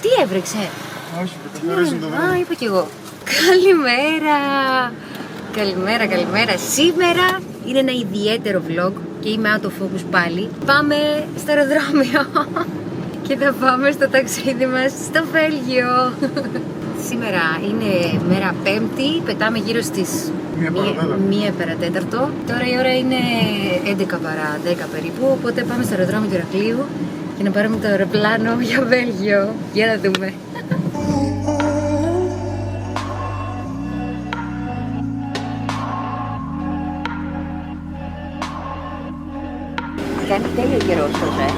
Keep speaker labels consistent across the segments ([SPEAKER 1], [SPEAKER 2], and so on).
[SPEAKER 1] Τι έβρεξε?
[SPEAKER 2] Όχι, δεν καθαρίζουν το δρόμο.
[SPEAKER 1] Α, είπα κι εγώ. Καλημέρα! Καλημέρα. Σήμερα είναι ένα ιδιαίτερο vlog και είμαι out of focus πάλι. Πάμε στο αεροδρόμιο και θα πάμε στο ταξίδι μας στο Βέλγιο. Σήμερα είναι μέρα Πέμπτη, πετάμε γύρω στις 1 παρατέταρτο. Τώρα η ώρα είναι 11 παρά 10 περίπου, οπότε πάμε στο αεροδρόμιο του Ηρακλείου για να πάρουμε το αεροπλάνο για Βέλγιο. Για να δούμε. Κάνει τέλειο καιρός τώρα,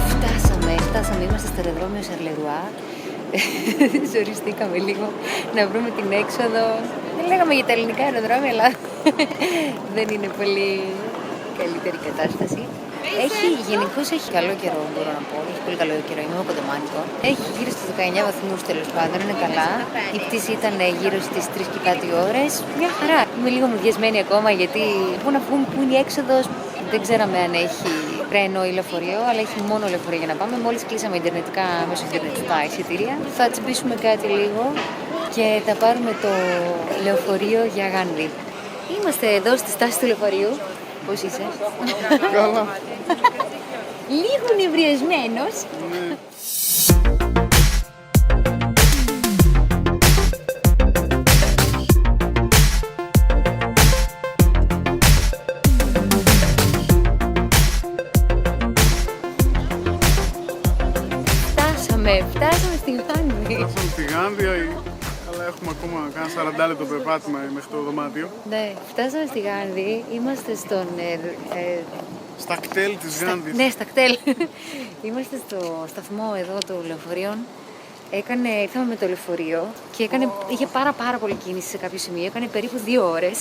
[SPEAKER 1] Φτάσαμε, είμαστε στο αεροδρόμιο Σαρλερουά. Ζοριστήκαμε λίγο να βρούμε την έξοδο. Δεν λέγαμε για τα ελληνικά αεροδρόμια, αλλά δεν είναι πολύ καλύτερη κατάσταση. Γενικώς έχει καλό καιρό, μπορώ να πω. Έχει πολύ καλό καιρό, είμαι από το Μάνικο. Έχει γύρω στους 19 βαθμούς τέλος πάντων, είναι καλά. Η πτήση ήταν γύρω στις 3 και κάτι ώρες. Μια χαρά. Είμαι λίγο μουδιασμένη ακόμα γιατί πού να βγούμε, πού είναι η έξοδος. Δεν ξέραμε αν έχει τρένο ή λεωφορείο, αλλά έχει μόνο λεωφορείο για να πάμε. Μόλις κλείσαμε ιντερνετικά μέσω ιντερνετ τα εισιτήρια. Θα τσιμπήσουμε κάτι λίγο και θα πάρουμε το λεωφορείο για Γάνδη. Είμαστε εδώ στη στάση του λεωφορείου. Πώς είσαι?
[SPEAKER 2] Καλά.
[SPEAKER 1] Λίγο νευριασμένος.
[SPEAKER 2] Ναι.
[SPEAKER 1] Φτάσαμε στη Γάνδη.
[SPEAKER 2] Φτάσαμε στη Γάνδη, αλλά έχουμε ακόμα κάνα 40 λεπτό περπάτημα μέχρι το δωμάτιο.
[SPEAKER 1] Ναι, φτάσαμε στη Γάνδη, είμαστε στον...
[SPEAKER 2] Στα κτέλ της Γάνδης.
[SPEAKER 1] Ναι, στα κτέλ. Είμαστε στο σταθμό εδώ των λεωφορείων. Ήρθαμε με το λεωφορείο και είχε πάρα πολύ κίνηση σε κάποιο σημείο. Έκανε περίπου 2 ώρες,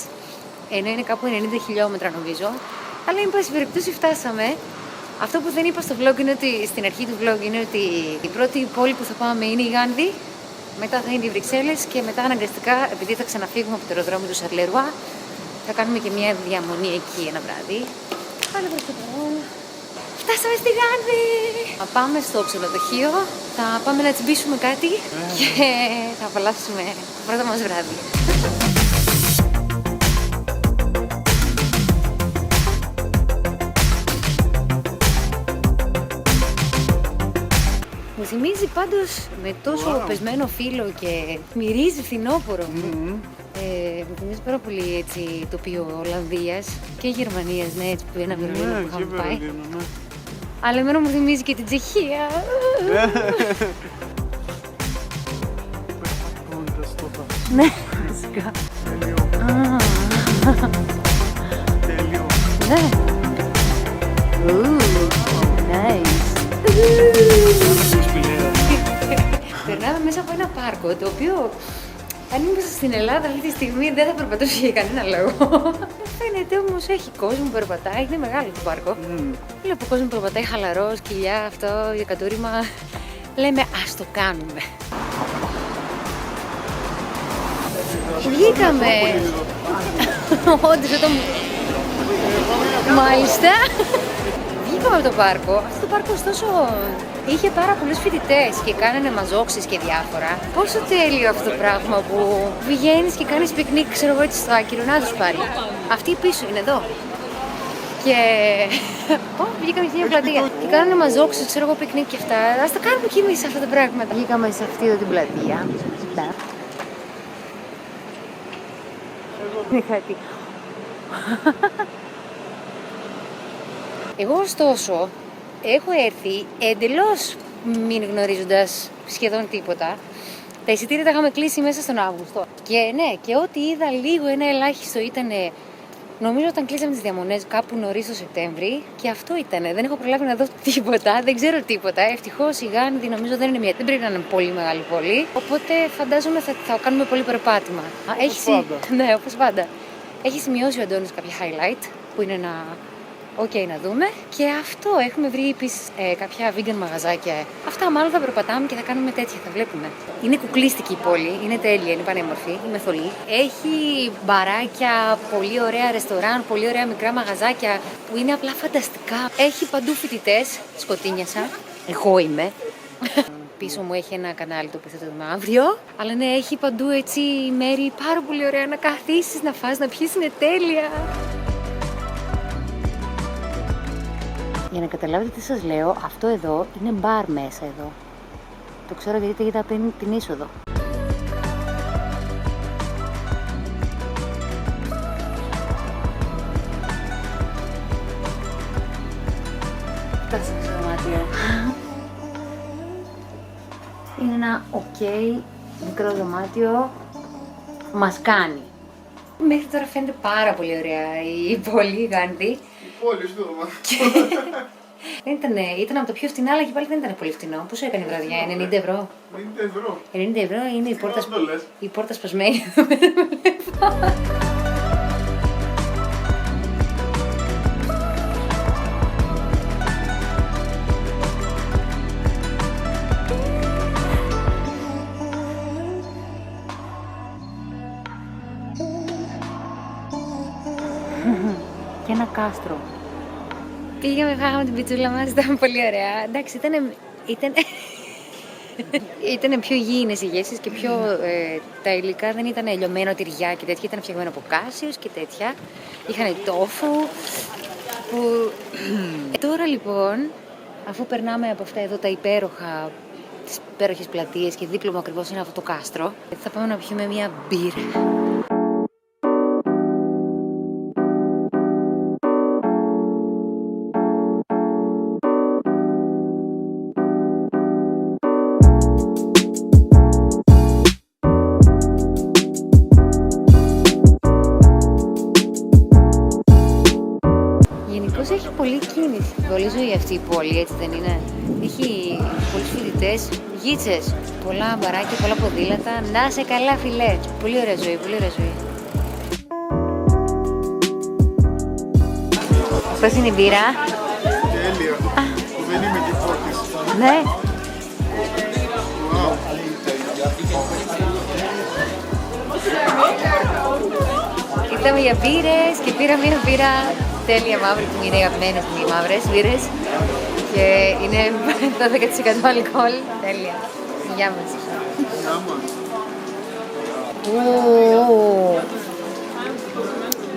[SPEAKER 1] ενώ είναι κάπου 90 χιλιόμετρα νομίζω. Αλλά εν πάση περιπτώσει φτάσαμε. Αυτό που δεν είπα στο vlog είναι ότι στην αρχή του vlog είναι ότι η πρώτη πόλη που θα πάμε είναι η Γάνδη, μετά θα είναι οι Βρυξέλλες και μετά αναγκαστικά, επειδή θα ξαναφύγουμε από το αεροδρόμιο του Σαρλερουά, θα κάνουμε και μια διαμονή εκεί ένα βράδυ. Πάλι προς το παρόν. Φτάσαμε στη Γάνδη! Θα πάμε στο ξενοδοχείο, θα πάμε να τσιμπήσουμε κάτι και θα απολαύσουμε το πρώτο μας βράδυ. Μου θυμίζει πάντως με τόσο πεσμένο φύλλο και μυρίζει φθινόπωρο. Μου θυμίζει πάρα πολύ έτσι τοπίο Ολλανδίας και Γερμανίας, ναι, έτσι που ένα Βερολίνο που είχαμε πάει. Αλλά εμένα μου θυμίζει και την Τσεχία. Ναι, φυσικά.
[SPEAKER 2] Τέλειο.
[SPEAKER 1] Ναι. Nice. Περνάμε μέσα από ένα πάρκο, το οποίο αν ήμασταν στην Ελλάδα αυτή τη στιγμή δεν θα περπατούσε για κανένα λόγο. Φαίνεται όμως έχει κόσμο που περπατάει, είναι μεγάλο το πάρκο. Βλέπω κόσμο που περπατάει χαλαρό, σκυλιά, αυτό, για κατούριμα. Λέμε ας το κάνουμε. Βγήκαμε. Όντως εδώ μου. Μάλιστα. Βγήκαμε από το πάρκο. Αυτό το πάρκο ωστόσο είχε πάρα πολλούς φοιτητές και κάνανε μαζόξεις και διάφορα. Πόσο τέλειο αυτό το πράγμα που βγαίνεις και κάνεις πικνίκ, ξέρω εγώ έτσι στο άκυρο, να τους πάλι. Αυτή πίσω είναι εδώ. Και βγήκαμε σε μια πλατεία και κάνανε μαζόξεις, ξέρω εγώ πικνίκ και αυτά. Ας τα κάνουμε κι εμείς αυτά τα πράγματα. Βγήκαμε σε αυτή εδώ την πλατεία. Είναι κάτι. Εγώ ωστόσο έχω έρθει εντελώς μην γνωρίζοντας σχεδόν τίποτα. Τα εισιτήρια τα είχαμε κλείσει μέσα στον Αύγουστο. Και ναι, και ό,τι είδα λίγο ένα ελάχιστο ήταν, νομίζω όταν κλείσαμε τις διαμονές κάπου νωρίς το Σεπτέμβρη. Και αυτό ήτανε, δεν έχω προλάβει να δω τίποτα, δεν ξέρω τίποτα. Ευτυχώς η Γάνδη νομίζω δεν πρέπει να είναι πολύ μεγάλη πόλη. Οπότε φαντάζομαι θα κάνουμε πολύ περπάτημα.
[SPEAKER 2] Όπως πάντα.
[SPEAKER 1] Ναι, όπως πάντα. Έχει σημειώσει ο Αντώνης κάποια highlight που είναι να Οκ, να δούμε. Και αυτό, έχουμε βρει επίσης κάποια vegan μαγαζάκια. Αυτά μάλλον θα περπατάμε και θα κάνουμε τέτοια, θα βλέπουμε. Είναι κουκλίστικη η πόλη, είναι τέλεια, είναι πανέμορφη, είναι θολή. Έχει μπαράκια, πολύ ωραία ρεστοράν, πολύ ωραία μικρά μαγαζάκια που είναι απλά φανταστικά. Έχει παντού φοιτητές, σκοτίνιασα. Εγώ είμαι. Πίσω μου έχει ένα κανάλι το οποίο θα το δούμε αύριο. Αλλά ναι, έχει παντού έτσι μέρη πάρα πολύ ωραία να καθίσεις, να φας, να πιείς, είναι τέλεια. Για να καταλάβετε τι σας λέω, αυτό εδώ είναι μπαρ μέσα εδώ. Το ξέρω γιατί παίρνει την είσοδο. Φτάσαμε στο δωμάτιο. Είναι ένα μικρό δωμάτιο. Μας κάνει. Μέχρι τώρα φαίνεται πάρα πολύ ωραία η πόλη, η Γάνδη.
[SPEAKER 2] Πόλη στο δωμάτιο.
[SPEAKER 1] Ήταν από τα πιο φθηνά, αλλά και πάλι δεν ήταν πολύ φθηνό. Πόσο έκανε η βραδιά, 90 ευρώ.
[SPEAKER 2] 90 ευρώ.
[SPEAKER 1] 90 ευρώ είναι η πόρτα σπασμένη. Και ένα κάστρο. Πήγαμε, φάγαμε την πιτσούλα μας, ήταν πολύ ωραία. Εντάξει, ήταν πιο υγιεινές οι γεύσεις και πιο τα υλικά δεν ήταν λιωμένο τυριά και τέτοια, ήταν φτιαγμένο από κάσιος και τέτοια. Είχαν τόφου που... Τώρα λοιπόν, αφού περνάμε από αυτά εδώ τα υπέροχα, τις υπέροχες πλατείες και δίπλα μου ακριβώς είναι αυτό το κάστρο, θα πάμε να πιούμε μια μπύρα. Έχει πολλή κίνηση, πολλή ζωή αυτή η πόλη, έτσι δεν είναι? Έχει πολλούς φοιτητές, γίτσες, πολλά μπαράκια, πολλά ποδήλατα. Να σε καλά φιλέ, πολύ ωραία ζωή, πολύ ωραία ζωή. Πώς είναι η μπύρα?
[SPEAKER 2] Τέλεια, δεν είμαι και φώτης.
[SPEAKER 1] Ναι. Ήρθαμε για μπύρες και πήραμε μια μπύρα τέλεια μαύρη που είναι οι αγαπημένες μου οι μαύρες μπύρες και είναι το 10% αλκοόλ. Τέλεια. Γεια μας.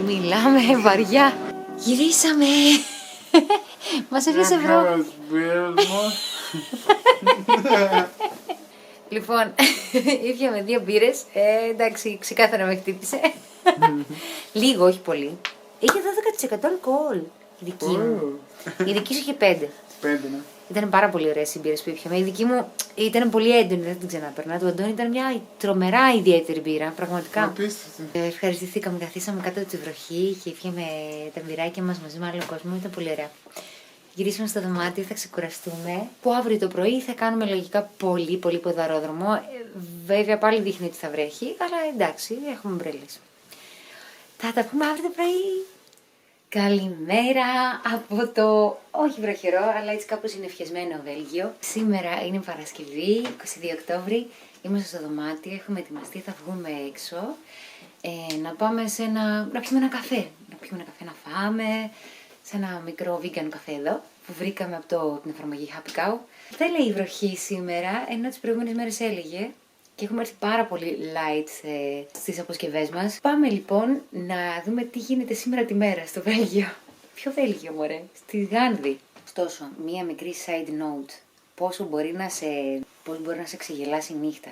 [SPEAKER 1] Μιλάμε βαριά. Γυρίσαμε. Μας έφυγε ευρώ. Λοιπόν, ήπιαμε 2 μπύρες. Εντάξει, ξεκάθαρα με χτύπησε. Λίγο, όχι πολύ. Είχε 12% αλκοόλ η δική μου. Η δική σου είχε 5.
[SPEAKER 2] 5, ναι.
[SPEAKER 1] Ήταν πάρα πολύ ωραίες οι μπύρες που ήπιαμε. Η δική μου ήταν πολύ έντονη, δεν την ξαναπερνά. Του Αντώνη ήταν μια τρομερά ιδιαίτερη μπύρα, πραγματικά.
[SPEAKER 2] Απίστευτη.
[SPEAKER 1] Ευχαριστηθήκαμε, καθίσαμε κάτω από τη βροχή και ήπιαμε τα μπυράκια μας μαζί με άλλο κόσμο. Ήταν πολύ ωραία. Γυρίσουμε στο δωμάτιο, θα ξεκουραστούμε. Που αύριο το πρωί θα κάνουμε λογικά πολύ ποδαρόδρομο. Βέβαια πάλι δείχνει ότι θα βρέχει, αλλά εντάξει, έχουμε μπρέλες. Θα τα πούμε αύριο το πρωί. Καλημέρα από το όχι βροχερό, αλλά έτσι κάπως είναι ευχεσμένο Βέλγιο. Σήμερα είναι Παρασκευή, 22 Οκτώβρη. Είμαστε στο δωμάτιο, έχουμε ετοιμαστεί, θα βγούμε έξω. Να πάμε να πιούμε ένα καφέ. Να φάμε σε ένα μικρό vegan καφέ εδώ, που βρήκαμε από την εφαρμογή Happy Cow. Δεν λέει η βροχή σήμερα, ενώ τις προηγούμενες μέρες έλεγε. Και έχουμε έρθει πάρα πολύ light στις αποσκευές μας. Πάμε λοιπόν να δούμε τι γίνεται σήμερα τη μέρα στο Βέλγιο. Ποιο Βέλγιο μωρέ? Στη Γάνδη. Ωστόσο, μία μικρή side note. Πώς μπορεί να σε ξεγελάσει η νύχτα.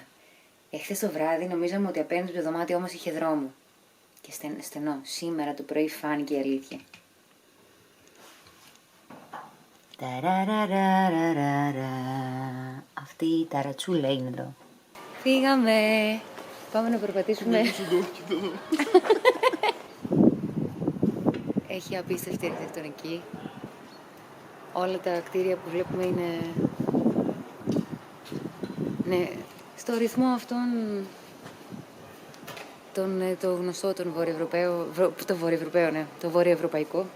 [SPEAKER 1] Εχθές το βράδυ νομίζαμε ότι απέναντι στο δωμάτιο όμως είχε δρόμο. Και στενό. Σήμερα το πρωί φάνηκε η αλήθεια. Αυτή η ταρατσούλα είναι εδώ. Φύγαμε. Πάμε να περπατήσουμε. Έχει απίστευτη αρχιτεκτονική. Όλα τα κτίρια που βλέπουμε είναι... Ναι, στο ρυθμό αυτόν... Το γνωστό, το βορειοευρωπαίο, ναι, το βορειοευρωπαϊκό.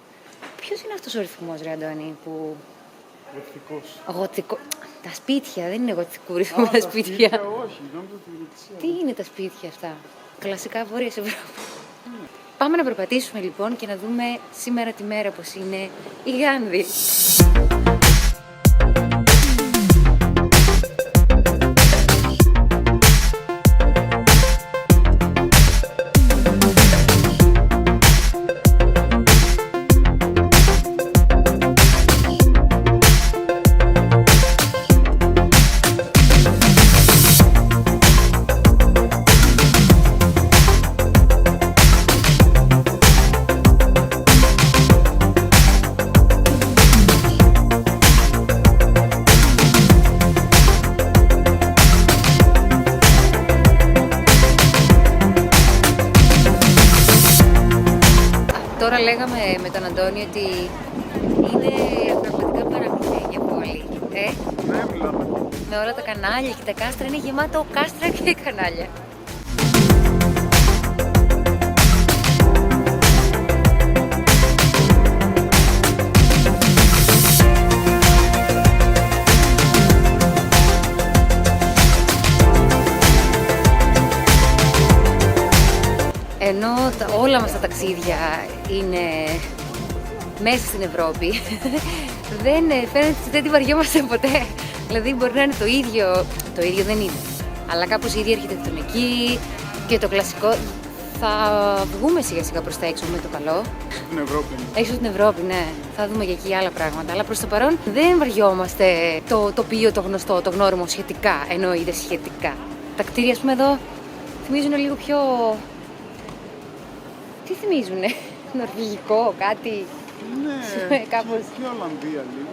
[SPEAKER 1] Ποιος είναι αυτός ο ρυθμός, ρε Αντώνη, που...
[SPEAKER 2] Γοτθικός.
[SPEAKER 1] Γοτθικό... Τα σπίτια, δεν είναι γοτθικού ρυθμού τα σπίτια.
[SPEAKER 2] Όχι, νόμιζα ότι είναι
[SPEAKER 1] Τι είναι τα σπίτια αυτά? Κλασικά Βόρειας Ευρώπη. Πάμε να περπατήσουμε λοιπόν και να δούμε σήμερα τη μέρα πως είναι η Γάνδη. Τώρα λέγαμε με τον Αντώνη ότι είναι πραγματικά παραμυθένια πόλη.
[SPEAKER 2] Ναι, μιλάμε.
[SPEAKER 1] Με όλα τα κανάλια και τα κάστρα, είναι γεμάτο κάστρα και κανάλια. Ενώ όλα μας τα ταξίδια είναι μέσα στην Ευρώπη, δεν τη βαριόμαστε ποτέ. Δηλαδή μπορεί να είναι το ίδιο δεν είναι, αλλά κάπως η ίδια αρχιτεκτονική και το κλασικό. Θα βγούμε σιγά σιγά προς τα έξω με το καλό.
[SPEAKER 2] Στην Ευρώπη.
[SPEAKER 1] Έξω στην Ευρώπη, ναι. Θα δούμε και εκεί άλλα πράγματα. Αλλά προς το παρόν δεν βαριόμαστε το τοπίο, το γνωστό, το γνώριμο σχετικά. Εννοείται σχετικά. Τα κτίρια, ας πούμε, εδώ θυμίζουν λίγο πιο... Τι θυμίζουνε, νορβηγικό, κάτι,
[SPEAKER 2] Ναι,
[SPEAKER 1] κάπως.
[SPEAKER 2] και Ολλανδία λίγο.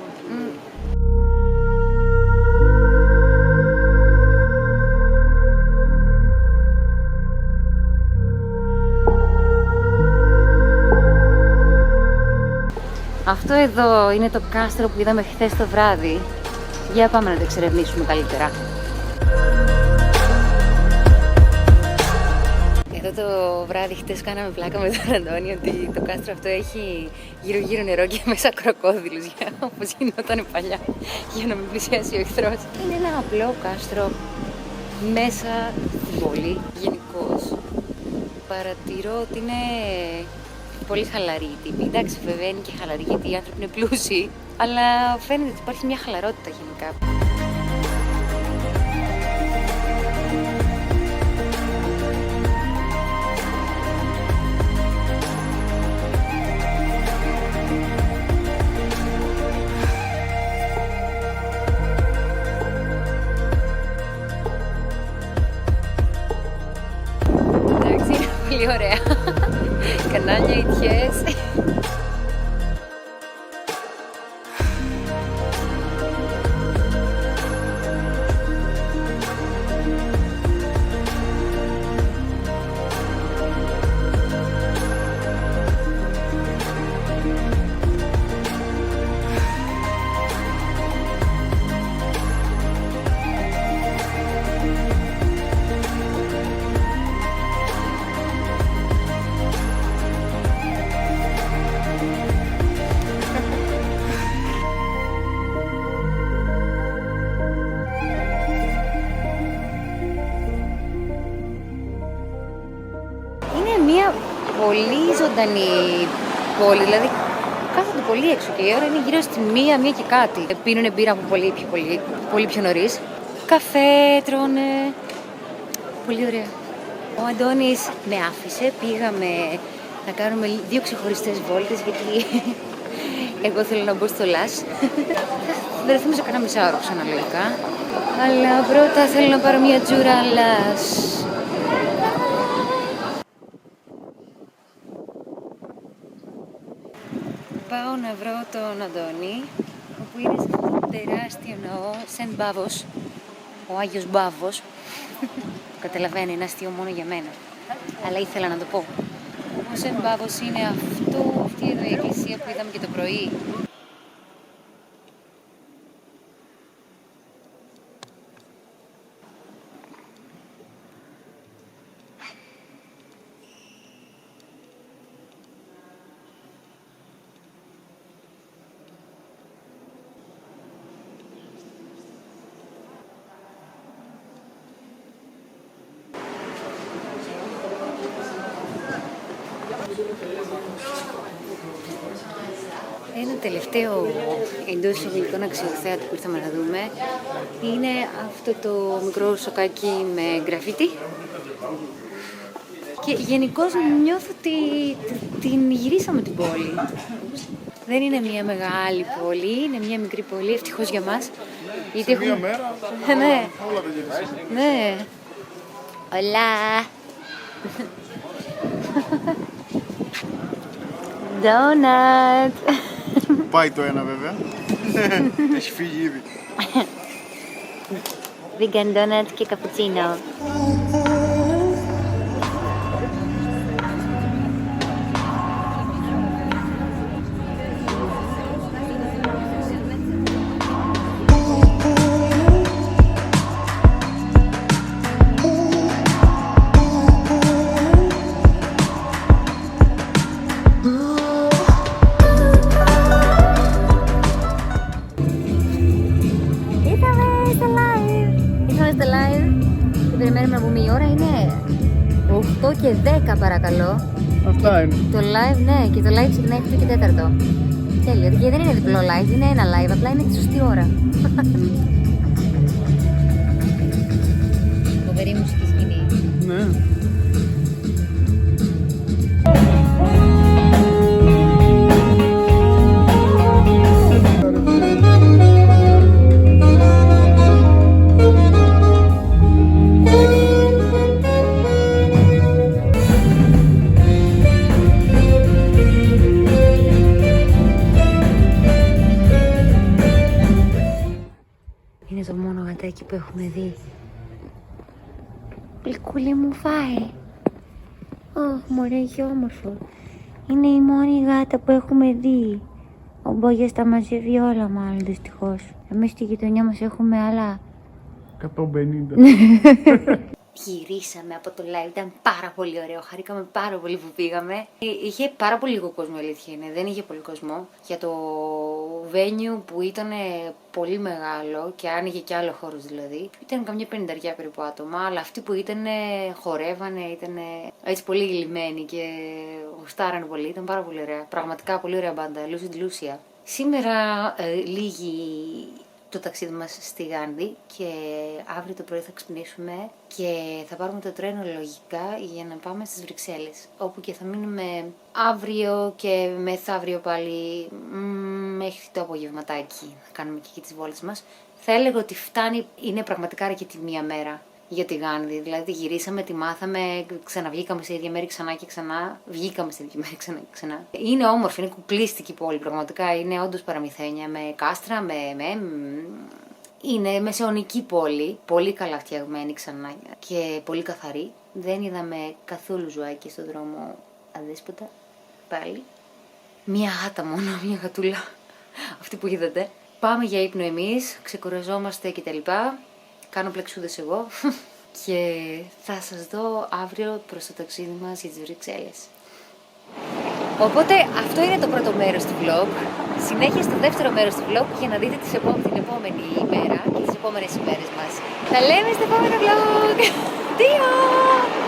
[SPEAKER 1] Αυτό εδώ είναι το κάστρο που είδαμε χθες το βράδυ. Για πάμε να το εξερευνήσουμε καλύτερα. Εδώ το βράδυ χτες κάναμε πλάκα με τον Αντώνη ότι το κάστρο αυτό έχει γύρω-γύρω νερό και μέσα κροκόδιλους, όπως γινόταν παλιά, για να μην πλησιάσει ο εχθρός. Είναι ένα απλό κάστρο μέσα στην πόλη. Γενικώς παρατηρώ ότι είναι πολύ χαλαρή η τύπη. Εντάξει, βέβαια είναι και χαλαρή γιατί οι άνθρωποι είναι πλούσιοι, αλλά φαίνεται ότι υπάρχει μια χαλαρότητα γενικά. Πολύ ωραία. Κανάλια, ιτιές. Μια πολύ ζωντανή πόλη, δηλαδή κάθονται πολύ έξω και η ώρα είναι γύρω στη μία και κάτι. Πίνουνε μπύρα από πολύ πιο νωρίς. Καφέ τρώνε. Πολύ ωραία. Ο Αντώνης με άφησε, πήγαμε να κάνουμε 2 ξεχωριστές βόλτες γιατί εγώ θέλω να μπω στο Λας. Θα βρεθούμε σε κανένα μισάωρο ξαναλογικά. Αλλά πρώτα θέλω να πάρω μια τζούρα Λας. Πάω να βρω τον Αντώνη, όπου είναι σε αυτό το τεράστιο ναό, Σεν Μπάβος, ο Άγιος Μπάβος. Καταλαβαίνω, είναι αστείο μόνο για μένα, αλλά ήθελα να το πω. Ο Σεν Μπάβος είναι αυτή εδώ η εκκλησία που είδαμε και το πρωί. τελευταίο εντός εισαγωγικών αξιοθέατο που ήρθαμε να δούμε είναι αυτό το μικρό σοκάκι με γκραφίτι. Και γενικώς νιώθω ότι την γυρίσαμε την πόλη. Δεν είναι μια μεγάλη πόλη, είναι μια μικρή πόλη, ευτυχώς για μας.
[SPEAKER 2] Σε μία μέρα
[SPEAKER 1] Ναι.
[SPEAKER 2] όλα τα γυρίσαμε.
[SPEAKER 1] Ναι. Ολά. Donut.
[SPEAKER 2] Πάει το ένα βέβαια. Έχει φύγει ήδη.
[SPEAKER 1] Vegan donut και καπουτσίνο. Περιμένουμε να πούμε, η ώρα είναι 8 και 10 παρακαλώ.
[SPEAKER 2] Αυτά είναι.
[SPEAKER 1] Το live, ναι, και το live ξεκινάει 8 και 4. Τέλειο, γιατί δεν είναι διπλό live, είναι ένα live, απλά είναι τη σωστή ώρα. Φοβερή μουσική σκηνή.
[SPEAKER 2] Ναι.
[SPEAKER 1] Είναι το μόνο γατάκι που έχουμε δει. Γλυκούλη μου φάει. Ωχ, μωρέ, έχει όμορφο. Είναι η μόνη γάτα που έχουμε δει. Ο Μπόγιας τα μαζεύει όλα μάλλον, δυστυχώς. Εμείς στη γειτονιά μας έχουμε άλλα.
[SPEAKER 2] 150.
[SPEAKER 1] Γυρίσαμε από το live, ήταν πάρα πολύ ωραίο. Χαρήκαμε πάρα πολύ που πήγαμε. Είχε πάρα πολύ λίγο κόσμο, αλήθεια είναι. Δεν είχε πολύ κόσμο. Για το venue που ήταν πολύ μεγάλο και άνοιγε και άλλο χώρο δηλαδή, ήταν καμιά 50 περίπου άτομα. Αλλά αυτοί που ήταν χορεύανε, ήταν έτσι πολύ γλυμμένοι και γουστάρανε πολύ. Ήταν πάρα πολύ ωραία. Πραγματικά πολύ ωραία μπάντα. Lucid Lucia. Σήμερα λίγη το ταξίδι μας στη Γάνδη και αύριο το πρωί θα ξυπνήσουμε και θα πάρουμε το τρένο λογικά για να πάμε στις Βρυξέλλες, όπου και θα μείνουμε αύριο και μεθαύριο πάλι μέχρι το απογευματάκι. Θα κάνουμε και εκεί τις βόλτες μας. Θα έλεγα ότι φτάνει, είναι πραγματικά αρκετή μία μέρα για τη Γάνδη. Δηλαδή γυρίσαμε, τη μάθαμε, ξαναβγήκαμε σε ίδια μέρη ξανά και ξανά. Βγήκαμε σε ίδια μέρη ξανά και ξανά. Είναι όμορφη, είναι κουκλίστικη πόλη πραγματικά. Είναι όντως παραμυθένια με κάστρα, είναι μεσαιωνική πόλη. Πολύ καλά φτιαγμένη ξανά και πολύ καθαρή. Δεν είδαμε καθόλου ζωάκι στον δρόμο αδέσποτα. Πάλι. Μία γάτα μόνο, μία γατούλα. Αυτή που είδατε. Πάμε για ύπνο εμείς, ξεκουραζόμαστε κτλ. Κάνω πλεξούδες εγώ και θα σας δω αύριο προς το ταξίδι μας για τις Βρυξέλλες. Οπότε αυτό είναι το πρώτο μέρος του vlog. Συνέχεια στο δεύτερο μέρος του vlog για να δείτε την επόμενη ημέρα και τις επόμενες ημέρες μας. Τα λέμε στο επόμενο vlog! Τιό!